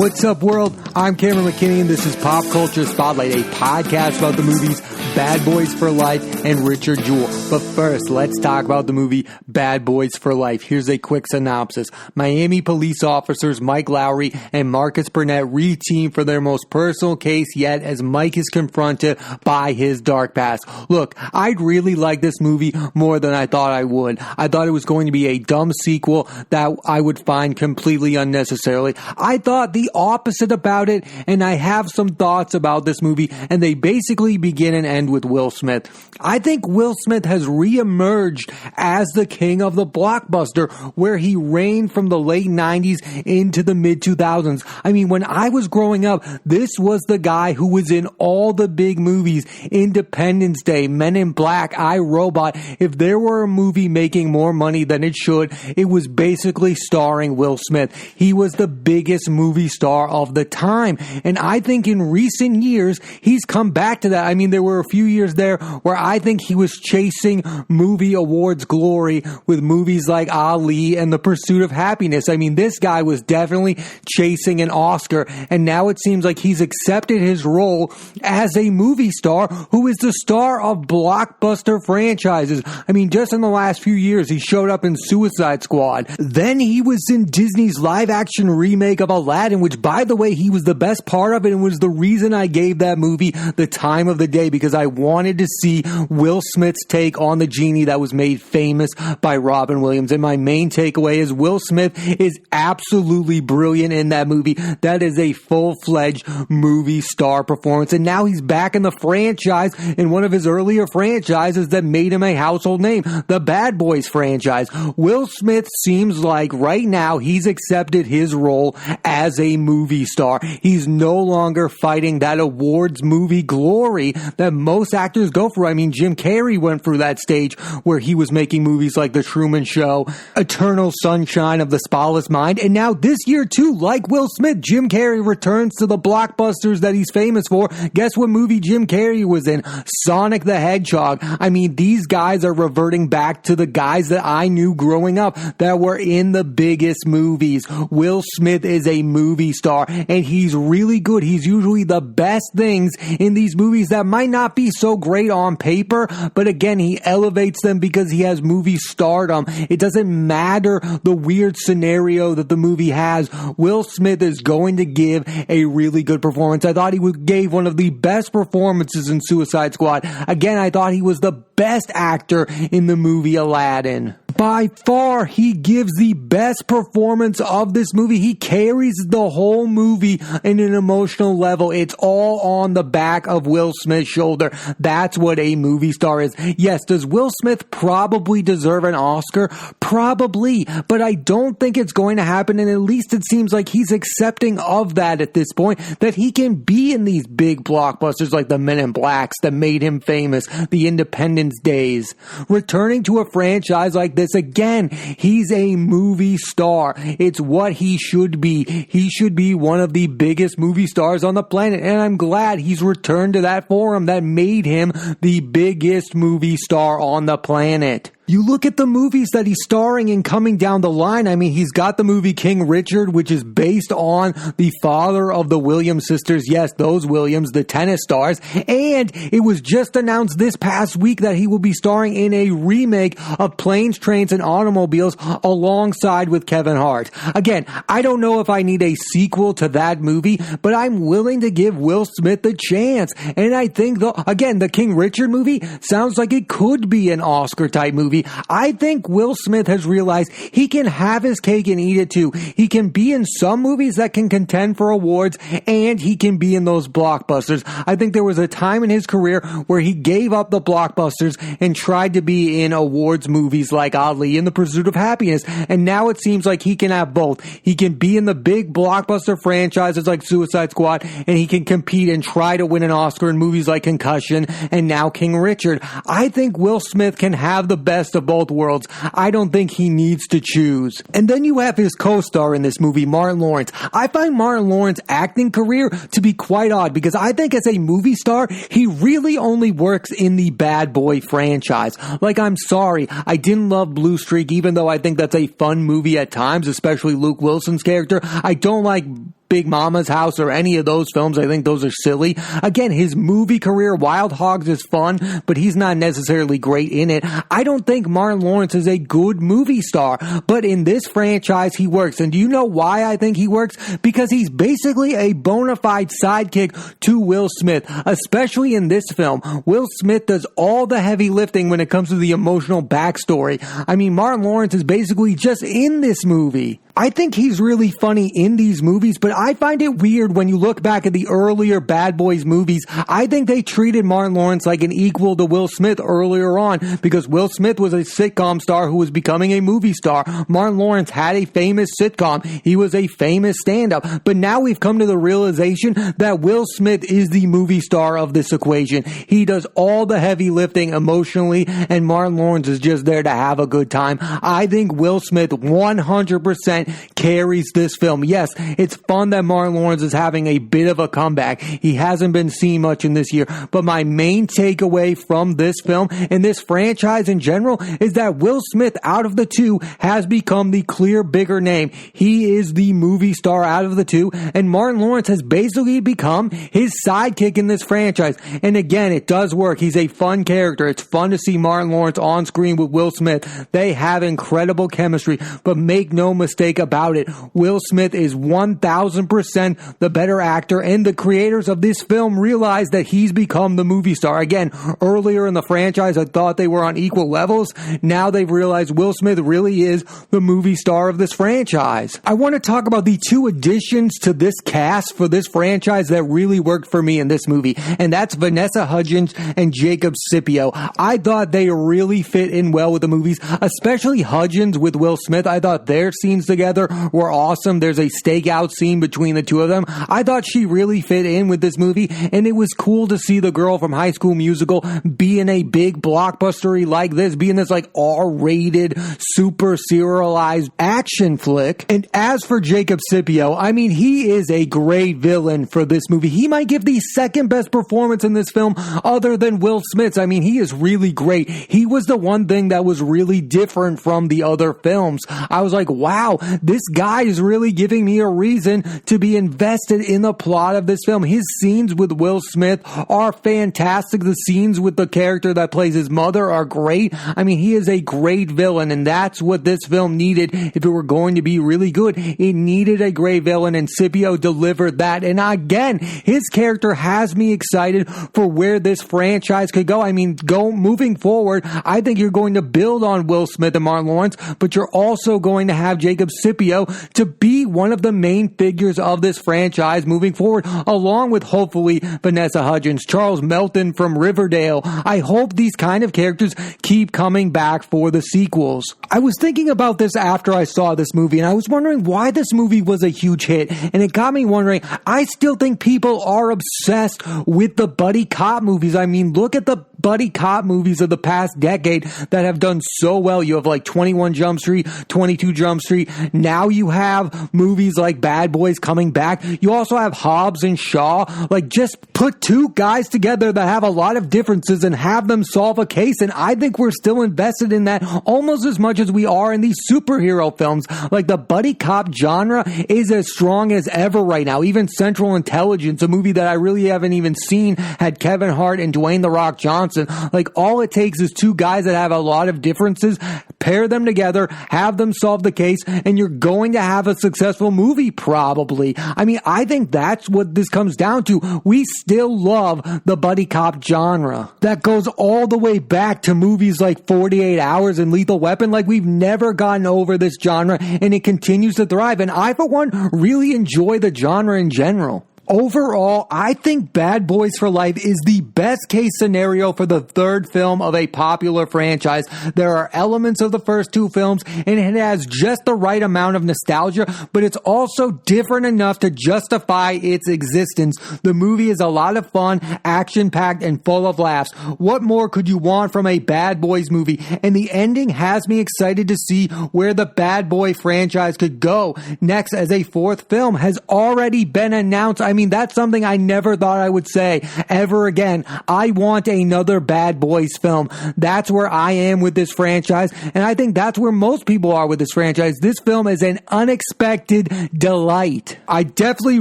What's up, world? I'm Cameron McKinney, and this is Pop Culture Spotlight, a podcast about the movies Bad Boys for Life and Richard Jewell. But first, let's talk about the movie Bad Boys for Life. Here's a quick synopsis. Miami police officers Mike Lowry and Marcus Burnett re-team for their most personal case yet as Mike is confronted by his dark past. Look, I'd really like this movie more than I thought I would. I thought it was going to be a dumb sequel that I would find completely unnecessarily. I thought the opposite about it, and I have some thoughts about this movie, and they basically begin and end with Will Smith. I think Will Smith has re-emerged as the king of the blockbuster, where he reigned from the late 90s into the mid 2000s. I mean, when I was growing up, this was the guy who was in all the big movies: Independence Day, Men in Black, I, Robot. If there were a movie making more money than it should, it was basically starring Will Smith. He was the biggest movie star of the time, and I think in recent years he's come back to that. I mean, there were a few years there where I think he was chasing movie awards glory with movies like Ali and The Pursuit of Happiness. I mean, this guy was definitely chasing an Oscar, and now it seems like he's accepted his role as a movie star who is the star of blockbuster franchises. I mean, just in the last few years, he showed up in Suicide Squad. Then he was in Disney's live-action remake of Aladdin, which, by the way, he was the best part of it and was the reason I gave that movie the time of the day, because I wanted to see Will Smith's take on the genie that was made famous by Robin Williams. And my main takeaway is Will Smith is absolutely brilliant in that movie. That is a full-fledged movie star performance. And now he's back in the franchise, in one of his earlier franchises that made him a household name, the Bad Boys franchise. Will Smith seems like right now he's accepted his role as a movie star. He's no longer fighting that awards movie glory that most actors go for. I mean, Jim Carrey went through that stage where he was making movies like The Truman Show, Eternal Sunshine of the Spotless Mind, and now this year too, like Will Smith, Jim Carrey returns to the blockbusters that he's famous for. Guess what movie Jim Carrey was in? Sonic the Hedgehog. I mean, these guys are reverting back to the guys that I knew growing up that were in the biggest movies. Will Smith is a movie star, and he's really good. He's usually the best things in these movies that might not be so great on paper, but again, he elevates them because he has movie stardom. It doesn't matter the weird scenario that the movie has. Will Smith is going to give a really good performance. I thought he gave one of the best performances in Suicide Squad. Again, I thought he was the best actor in the movie Aladdin. By far, he gives the best performance of this movie. He carries the whole movie in an emotional level. It's all on the back of Will Smith's shoulder. That's what a movie star is. Yes, does Will Smith probably deserve an Oscar? Probably, but I don't think it's going to happen, and at least it seems like he's accepting of that at this point, that he can be in these big blockbusters like the Men in Blacks that made him famous, the Independence Days. Returning to a franchise like this, again, he's a movie star. It's what he should be. He should be one of the biggest movie stars on the planet, and I'm glad he's returned to that forum that made him the biggest movie star on the planet. You look at the movies that he's starring in coming down the line. I mean, he's got the movie King Richard, which is based on the father of the Williams sisters. Yes, those Williams, the tennis stars. And it was just announced this past week that he will be starring in a remake of Planes, Trains, and Automobiles alongside with Kevin Hart. Again, I don't know if I need a sequel to that movie, but I'm willing to give Will Smith the chance. And I think, again, the King Richard movie sounds like it could be an Oscar-type movie. I think Will Smith has realized he can have his cake and eat it too. He can be in some movies that can contend for awards, and he can be in those blockbusters. I think there was a time in his career where he gave up the blockbusters and tried to be in awards movies like Ali and The Pursuit of Happiness, and now it seems like he can have both. He can be in the big blockbuster franchises like Suicide Squad, and he can compete and try to win an Oscar in movies like Concussion and now King Richard. I think Will Smith can have the best of both worlds. I don't think he needs to choose. And then you have his co-star in this movie, Martin Lawrence. I find Martin Lawrence's acting career to be quite odd because I think as a movie star, he really only works in the Bad Boy franchise. Like, I'm sorry, I didn't love Blue Streak, even though I think that's a fun movie at times, especially Luke Wilson's character. I don't like Big Mama's House or any of those films. I think those are silly. Again, his movie career, Wild Hogs, is fun, but he's not necessarily great in it. I don't think Martin Lawrence is a good movie star, but in this franchise, he works. And do you know why I think he works? Because he's basically a bona fide sidekick to Will Smith, especially in this film. Will Smith does all the heavy lifting when it comes to the emotional backstory. I mean, Martin Lawrence is basically just in this movie. I think he's really funny in these movies, but I find it weird when you look back at the earlier Bad Boys movies. I think they treated Martin Lawrence like an equal to Will Smith earlier on, because Will Smith was a sitcom star who was becoming a movie star. Martin Lawrence had a famous sitcom. He was a famous stand-up. But now we've come to the realization that Will Smith is the movie star of this equation. He does all the heavy lifting emotionally, and Martin Lawrence is just there to have a good time. I think Will Smith 100% carries this film. Yes, it's fun that Martin Lawrence is having a bit of a comeback. He hasn't been seen much in this year, but my main takeaway from this film and this franchise in general is that Will Smith, out of the two, has become the clear bigger name. He is the movie star out of the two, and Martin Lawrence has basically become his sidekick in this franchise. And again, it does work. He's a fun character. It's fun to see Martin Lawrence on screen with Will Smith. They have incredible chemistry, but make no mistake about it, Will Smith is 1000% the better actor, and the creators of this film realize that he's become the movie star. Again, earlier in the franchise, I thought they were on equal levels. Now they've realized Will Smith really is the movie star of this franchise. I want to talk about the two additions to this cast for this franchise that really worked for me in this movie, and that's Vanessa Hudgens and Jacob Scipio. I thought they really fit in well with the movies, especially Hudgens with Will Smith. I thought their scenes together were awesome. There's a stakeout scene between the two of them. I thought she really fit in with this movie, and it was cool to see the girl from High School Musical be in a big blockbustery like this, be in this like R-rated, super serialized action flick. And as for Jacob Scipio, I mean, he is a great villain for this movie. He might give the second best performance in this film other than Will Smith's. I mean, he is really great. He was the one thing that was really different from the other films. I was like, wow, this guy is really giving me a reason to be invested in the plot of this film. His scenes with Will Smith are fantastic. The scenes with the character that plays his mother are great. I mean, he is a great villain, and that's what this film needed if it were going to be really good. It needed a great villain, and Scipio delivered that. And again, his character has me excited for where this franchise could go. I mean, moving forward, I think you're going to build on Will Smith and Martin Lawrence, but you're also going to have Jacob Scipio to be one of the main figures of this franchise moving forward, along with hopefully Vanessa Hudgens, Charles Melton from Riverdale. I hope these kind of characters keep coming back for the sequels. I was thinking about this after I saw this movie, and I was wondering why this movie was a huge hit, and it got me wondering, I still think people are obsessed with the buddy cop movies. I mean, look at the buddy cop movies of the past decade that have done so well. You have like 21 Jump Street, 22 Jump Street. Now you have movies like Bad Boys coming back. You also have Hobbs and Shaw. Like, just put two guys together that have a lot of differences and have them solve a case. And I think we're still invested in that almost as much as we are in these superhero films. Like, the buddy cop genre is as strong as ever right now. Even Central Intelligence, a movie that I really haven't even seen, had Kevin Hart and Dwayne "The Rock" Johnson. Like, all it takes is two guys that have a lot of differences, pair them together, have them solve the case, and you're going to have a successful movie, probably. I mean, I think that's what this comes down to. We still love the buddy cop genre. That goes all the way back to movies like 48 Hours and Lethal Weapon. Like, we've never gotten over this genre, and it continues to thrive. And I, for one, really enjoy the genre in general. Overall, I think Bad Boys for Life is the best case scenario for the third film of a popular franchise. There are elements of the first two films, and it has just the right amount of nostalgia, but it's also different enough to justify its existence. The movie is a lot of fun, action-packed, and full of laughs. What more could you want from a Bad Boys movie? And the ending has me excited to see where the Bad Boy franchise could go next, as a fourth film has already been announced. I mean, mean, that's something I never thought I would say ever again. I want another Bad Boys film. That's where I am with this franchise, and I think that's where most people are with this franchise. This film is an unexpected delight. I definitely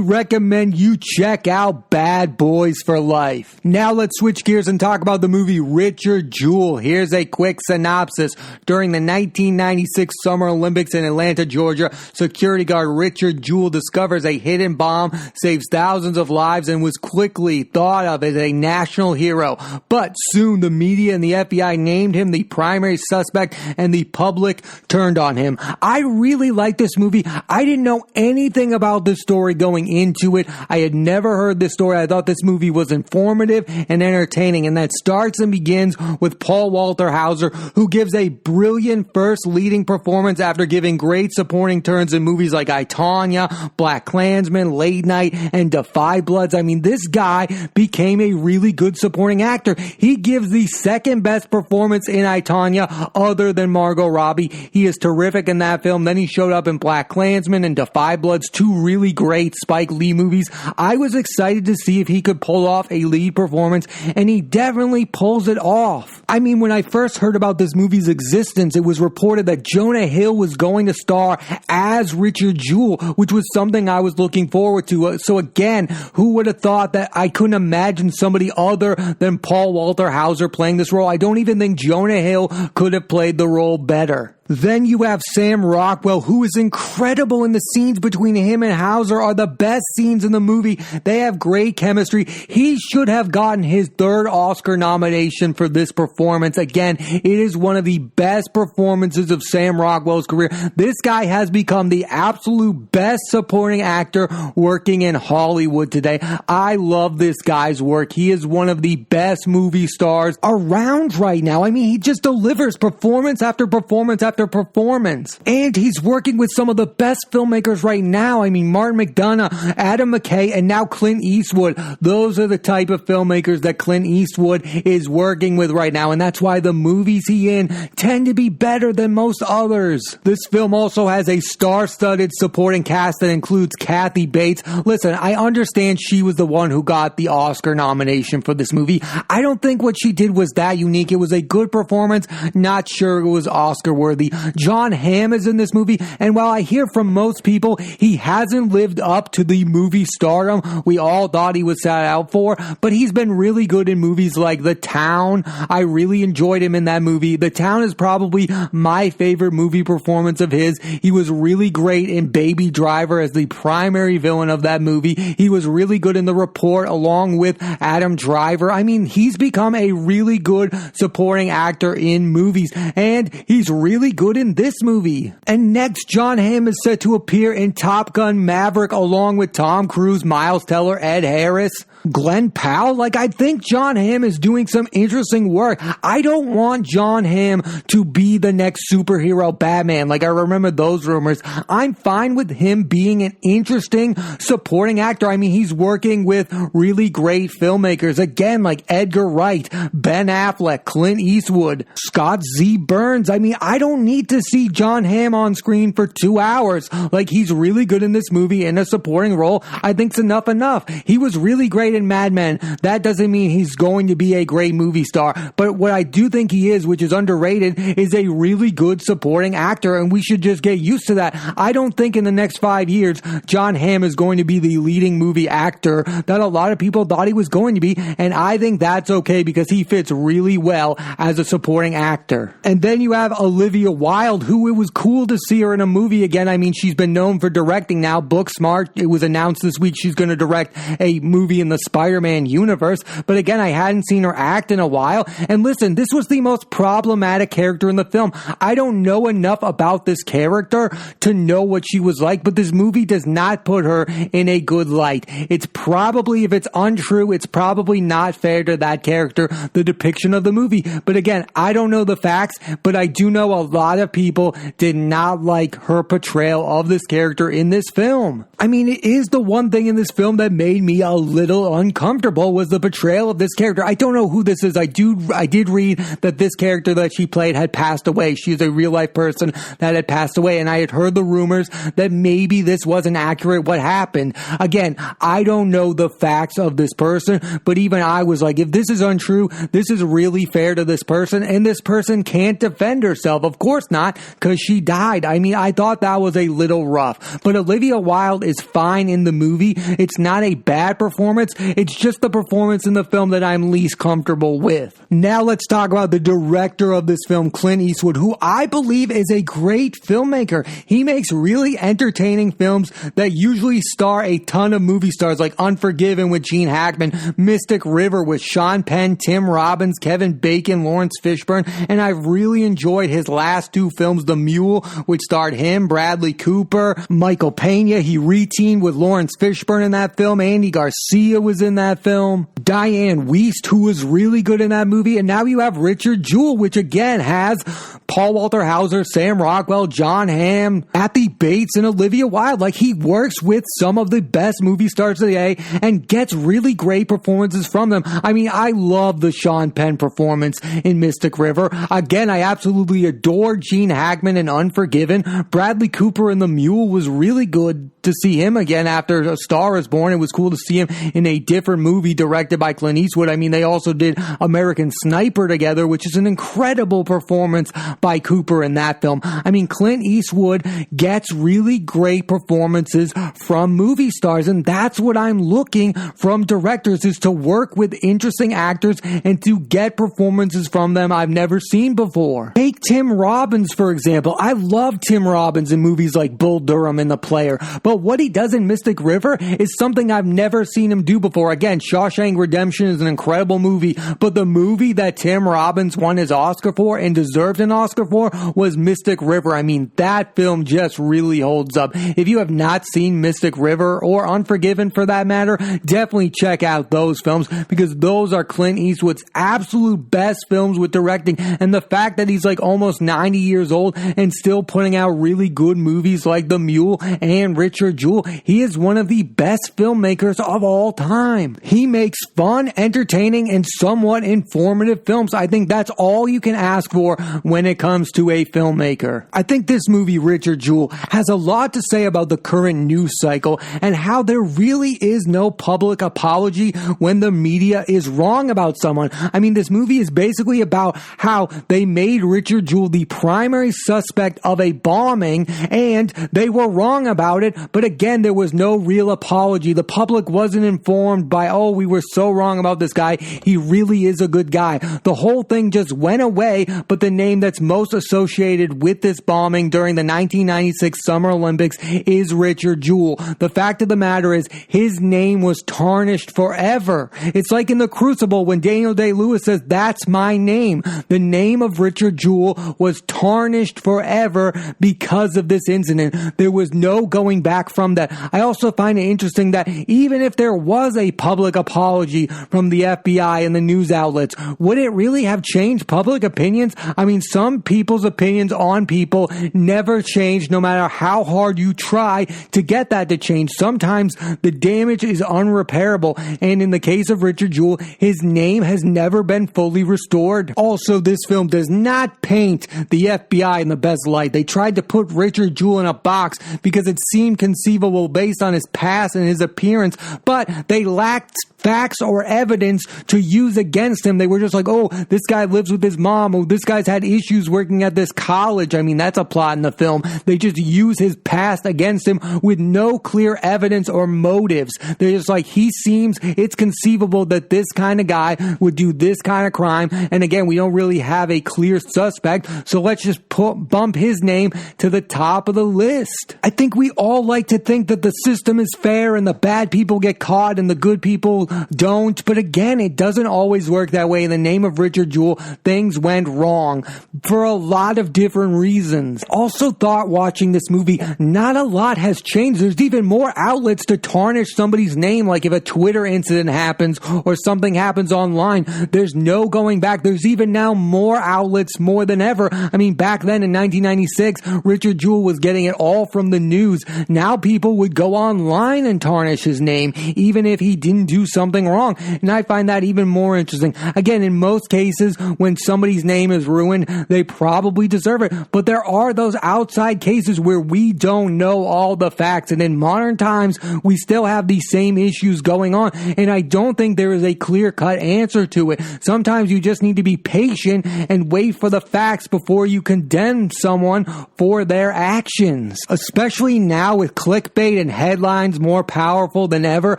recommend you check out Bad Boys for Life. Now let's switch gears and talk about the movie Richard Jewell. Here's a quick synopsis. During the 1996 Summer Olympics in Atlanta, Georgia, security guard Richard Jewell discovers a hidden bomb, saves thousands of lives, and was quickly thought of as a national hero. But soon the media and the FBI named him the primary suspect, and the public turned on him. I really like this movie. I didn't know anything about this story going into it. I had never heard this story. I thought this movie was informative and entertaining, and that starts and begins with Paul Walter Hauser, who gives a brilliant first leading performance after giving great supporting turns in movies like I, Tonya, Black Klansman, Late Night, and Defy Bloods. I mean, this guy became a really good supporting actor. He gives the second best performance in I, Tonya other than Margot Robbie. He is terrific in that film. Then he showed up in Black Klansman and Defy Bloods, two really great Spike Lee movies. I was excited to see if he could pull off a lead performance, and he definitely pulls it off. I mean, when I first heard about this movie's existence, it was reported that Jonah Hill was going to star as Richard Jewell, which was something I was looking forward to. So again, who would have thought that I couldn't imagine somebody other than Paul Walter Hauser playing this role? I don't even think Jonah Hill could have played the role better. Then you have Sam Rockwell, who is incredible in the scenes between him and Hauser are the best scenes in the movie. They have great chemistry. He should have gotten his third Oscar nomination for this performance. Again, it is one of the best performances of Sam Rockwell's career. This guy has become the absolute best supporting actor working in Hollywood today. I love this guy's work. He is one of the best movie stars around right now. I mean, he just delivers performance after performance after performance. And he's working with some of the best filmmakers right now. I mean, Martin McDonagh, Adam McKay, and now Clint Eastwood. Those are the type of filmmakers that Clint Eastwood is working with right now, and that's why the movies he's in tend to be better than most others. This film also has a star-studded supporting cast that includes Kathy Bates. Listen, I understand she was the one who got the Oscar nomination for this movie. I don't think what she did was that unique. It was a good performance. Not sure it was Oscar-worthy. John Hamm is in this movie, and while I hear from most people he hasn't lived up to the movie stardom we all thought he was set out for, but he's been really good in movies like The Town. I really enjoyed him in that movie. The Town is probably my favorite movie performance of his. He was really great in Baby Driver as the primary villain of that movie. He was really good in The Report along with Adam Driver. I mean, he's become a really good supporting actor in movies, and he's really good in this movie. And next, John Hamm is set to appear in Top Gun Maverick along with Tom Cruise, Miles Teller, Ed Harris, Glenn Powell. I think John Hamm is doing some interesting work. I don't want John Hamm to be the next superhero Batman. I remember those rumors. I'm fine with him being an interesting supporting actor. I mean, he's working with really great filmmakers. Again, like Edgar Wright, Ben Affleck, Clint Eastwood, Scott Z. Burns. I mean, I don't need to see John Hamm on screen for 2 hours. He's really good in this movie in a supporting role. I think's enough. He was really great in Mad Men. That doesn't mean he's going to be a great movie star, but what I do think he is, which is underrated, is a really good supporting actor, and we should just get used to that. I don't think in the next 5 years John Hamm is going to be the leading movie actor that a lot of people thought he was going to be, and I think that's okay because he fits really well as a supporting actor. And then you have Olivia Wilde, who it was cool to see her in a movie again. I mean, she's been known for directing now. Booksmart, it was announced this week she's going to direct a movie in the Spider-Man universe, but again, I hadn't seen her act in a while. And listen, this was the most problematic character in the film. I don't know enough about this character to know what she was like, but this movie does not put her in a good light. It's probably, if it's untrue, it's probably not fair to that character, the depiction of the movie. But again, I don't know the facts, but I do know a lot of people did not like her portrayal of this character in this film. I mean, it is the one thing in this film that made me a little uncomfortable was the portrayal of this character. I don't know who this is. I did read that this character that she played had passed away. She's a real life person that had passed away, and I had heard the rumors that maybe this wasn't accurate what happened. Again, I don't know the facts of this person, but even I was like, if this is untrue, this is really fair to this person, and this person can't defend herself. Of course not, because she died. I mean, I thought that was a little rough, but Olivia Wilde is fine in the movie. It's not a bad performance. It's just the performance in the film that I'm least comfortable with. Now let's talk about the director of this film, Clint Eastwood, who I believe is a great filmmaker. He makes really entertaining films that usually star a ton of movie stars, like Unforgiven with Gene Hackman, Mystic River with Sean Penn, Tim Robbins, Kevin Bacon, Lawrence Fishburne, and I've really enjoyed his last two films, The Mule, which starred him, Bradley Cooper, Michael Pena. He re-teamed with Lawrence Fishburne in that film. Andy Garcia was in that film. Diane Wiest, who was really good in that movie. And now you have Richard Jewell, which again has Paul Walter Hauser, Sam Rockwell, John Hamm, Kathy Bates, and Olivia Wilde. Like, he works with some of the best movie stars today and gets really great performances from them. I mean, I love the Sean Penn performance in Mystic River. Again, I absolutely adore Gene Hackman in Unforgiven. Bradley Cooper in The Mule was really good to see him again after A Star Is Born. It was cool to see him in a different movie directed by Clint Eastwood. I mean, they also did American Sniper together, which is an incredible performance by Cooper in that film. I mean, Clint Eastwood gets really great performances from movie stars, and that's what I'm looking from directors, is to work with interesting actors and to get performances from them I've never seen before. Take Tim Robbins, for example. I love Tim Robbins in movies like Bull Durham and The Player, but what he does in Mystic River is something I've never seen him do before. Again, Shawshank Redemption is an incredible movie, but the movie that Tim Robbins won his Oscar for and deserved an Oscar for was Mystic River. I mean, that film just really holds up. If you have not seen Mystic River, or Unforgiven for that matter, definitely check out those films, because those are Clint Eastwood's absolute best films with directing. And the fact that he's like almost 90 years old and still putting out really good movies like The Mule and Richard Jewell, he is one of the best filmmakers of all time. He makes fun, entertaining, and somewhat informative films. I think that's all you can ask for when it comes to a filmmaker. I think this movie, Richard Jewell, has a lot to say about the current news cycle and how there really is no public apology when the media is wrong about someone. I mean, this movie is basically about how they made Richard Jewell the primary suspect of a bombing, and they were wrong about it, but again, there was no real apology. The public wasn't informed by, oh, we were so wrong about this guy. He really is a good guy. The whole thing just went away, but the name that's most associated with this bombing during the 1996 Summer Olympics is Richard Jewell. The fact of the matter is, his name was tarnished forever. It's like in The Crucible when Daniel Day-Lewis says, "That's my name." The name of Richard Jewell was tarnished forever because of this incident. There was no going back from that. I also find it interesting that even if there was a public apology from the FBI and the news outlets, would it really have changed public opinions? I mean, some people's opinions on people never change no matter how hard you try to get that to change. Sometimes the damage is unrepairable, and in the case of Richard Jewell, his name has never been fully restored. Also, this film does not paint the FBI in the best light. They tried to put Richard Jewell in a box because it seemed conceivable based on his past and his appearance, but they lacked facts or evidence to use against him. They were just like, oh, this guy lives with his mom. Oh, this guy's had issues working at this college. I mean, that's a plot in the film. They just use his past against him with no clear evidence or motives. They're just like, it's conceivable that this kind of guy would do this kind of crime. And again, we don't really have a clear suspect, so let's just bump his name to the top of the list. I think we all like like to think that the system is fair and the bad people get caught and the good people don't. But again, it doesn't always work that way. In the name of Richard Jewell, things went wrong for a lot of different reasons. Also thought watching this movie, not a lot has changed. There's even more outlets to tarnish somebody's name. Like if a Twitter incident happens or something happens online, there's no going back. There's even now more outlets more than ever. I mean, back then in 1996, Richard Jewell was getting it all from the news. Now people would go online and tarnish his name, even if he didn't do something wrong. And I find that even more interesting. Again, in most cases, when somebody's name is ruined, they probably deserve it. But there are those outside cases where we don't know all the facts. And in modern times, we still have these same issues going on. And I don't think there is a clear-cut answer to it. Sometimes you just need to be patient and wait for the facts before you condemn someone for their actions. Especially now with clickbait and headlines more powerful than ever,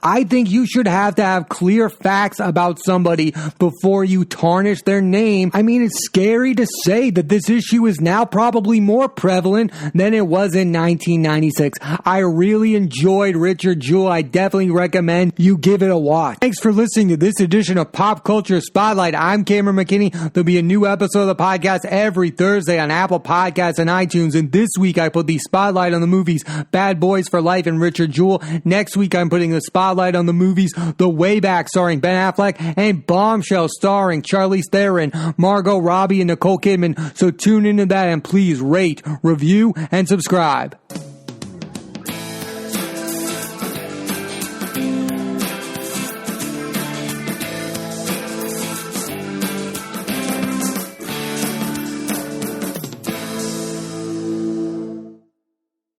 I think you should have to have clear facts about somebody before you tarnish their name. I mean, it's scary to say that this issue is now probably more prevalent than it was in 1996. I really enjoyed Richard Jewell. I definitely recommend you give it a watch. Thanks for listening to this edition of Pop Culture Spotlight. I'm Cameron McKinney. There'll be a new episode of the podcast every Thursday on Apple Podcasts and iTunes. And this week I put the spotlight on the movies Bad Boys for Life and Richard Jewell. Next week I'm putting the spotlight on the movies The Way Back starring Ben Affleck and Bombshell starring Charlize Theron, Margot Robbie, and Nicole Kidman. So tune into that and please rate, review, and subscribe.